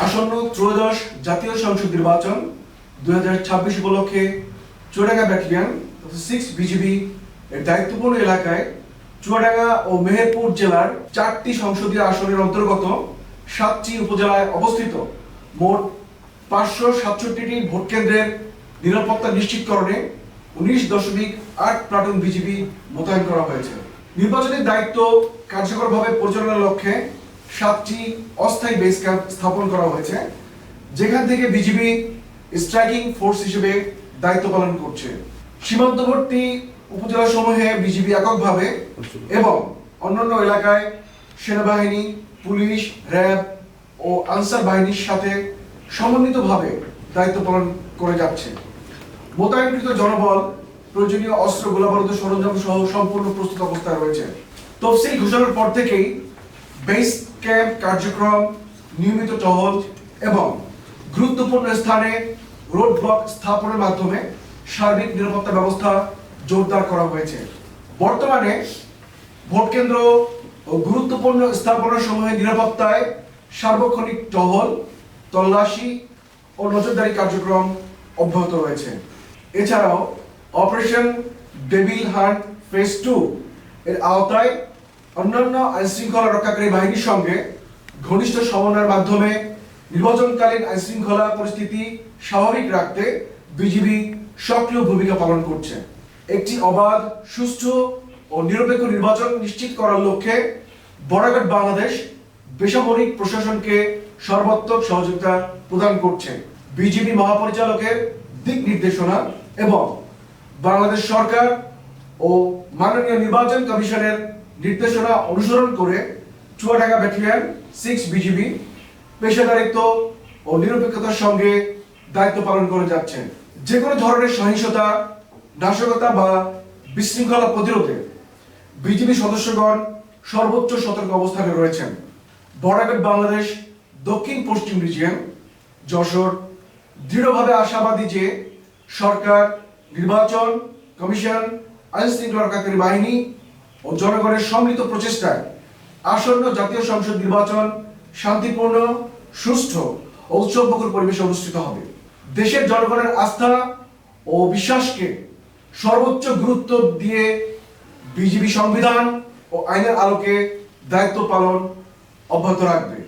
আসন্ন ত্রয়োদশ জাতীয় সংসদ নির্বাচন 2026 উপলক্ষে চুয়াডাঙ্গা ব্যাটালিয়ন 6 বিজিবি এর দায়িত্বপূর্ণ এলাকায় চুয়াডাঙ্গা ও মেহেরপুর জেলার 4টি সংসদীয় আসনের অন্তর্গত 7টি উপজেলায় অবস্থিত মোট 567টি ভোট কেন্দ্রের নিরাপত্তা নিশ্চিতকরণে 19.8 প্লাটুন বিজিবি মোতায়েন করা হয়েছে। নির্বাচনের দায়িত্ব কার্যকরভাবে পরিচালনার লক্ষ্যে 7টি অস্থায়ী বেস ক্যাম্প স্থাপন করা হয়েছে, যেখান থেকে বিজিবি স্ট্রাইকিং ফোর্স হিসেবে দায়িত্ব পালন করছে। সীমান্তবর্তী উপজেলা সমূহে বিজিবি এককভাবে এবং অন্যান্য এলাকায় সেনাবাহিনী, পুলিশ, র্যাব ও আনসার বাহিনীর সাথে সমন্বিতভাবে দায়িত্ব পালন করে যাচ্ছে। মোতায়েনকৃত জনবল প্রয়োজনীয় অস্ত্র, গোলাবারুদ সরঞ্জাম সহ সম্পূর্ণ প্রস্তুত অবস্থায় রয়েছে। তফসিল ঘোষণার পর থেকেই বেস ক্যাম্প কার্যক্রম, নিয়মিত টহল এবং গুরুত্বপূর্ণ স্থানে রোড ব্লক স্থাপনের মাধ্যমে সার্বিক নিরাপত্তা ব্যবস্থা জোরদার করা হয়েছে। বর্তমানে ভোট কেন্দ্র ও গুরুত্বপূর্ণ স্থাপনাসমূহের নিরাপত্তায় সার্বক্ষণিক টহল, তল্লাশি ও নজরদারি কার্যক্রম অব্যাহত রয়েছে। এছাড়াও অপারেশন ডেভিল হান্ট ফেজ 2 এর আওতায় অন্যান্য আইনশৃঙ্খলা রক্ষাকারী বাহিনীর সঙ্গে ঘনিষ্ঠ সমন্বয়ের মাধ্যমে নির্বাচনকালীন আইনশৃঙ্খলা পরিস্থিতি স্বাভাবিক রাখতে বিজিবি সক্রিয় ভূমিকা পালন করছে। একটি অবাধ, সুষ্ঠু ও নিরপেক্ষ নির্বাচন নিশ্চিত করার লক্ষ্যে বর্ডার বাংলাদেশ বেসামরিক প্রশাসনকে সর্বাত্মক সহযোগিতা প্রদান করছে। বিজিবি মহাপরিচালকের দিক নির্দেশনা এবং বাংলাদেশ সরকার ও মাননীয় নির্বাচন কমিশনের নির্দেশনা অনুসরণ করে চুয়াডাঙ্গা ব্যাটালিয়ন 6 বিজিবি পেশাদারিত্ব ও নিরপেক্ষতার সঙ্গে দায়িত্ব পালন করে যাচ্ছে। যে কোনো ধরনের সহিংসতা, নাশকতা বা বিশৃঙ্খলা প্রতিরোধে বিজিবি সদস্যগণ সর্বোচ্চ সতর্ক অবস্থানে রয়েছেন। বর্ডার বাংলাদেশ দক্ষিণ পশ্চিম রিজিয়ন যশোর দৃঢ়ভাবে আশাবাদী যে সরকার, নির্বাচন কমিশন, আইনশৃঙ্খলা রক্ষাকারী বাহিনী ও জনগণের সম্মিলিত প্রচেষ্টায় আসন্ন জাতীয় সংসদ নির্বাচন শান্তিপূর্ণ, সুষ্ঠু ও উৎসবমুখর পরিবেশে অনুষ্ঠিত হবে। দেশের জনগণের আস্থা ও বিশ্বাসকে সর্বোচ্চ গুরুত্ব দিয়ে বিজিবি সংবিধান ও আইনের আলোকে দায়িত্ব পালন অব্যাহত রাখবে।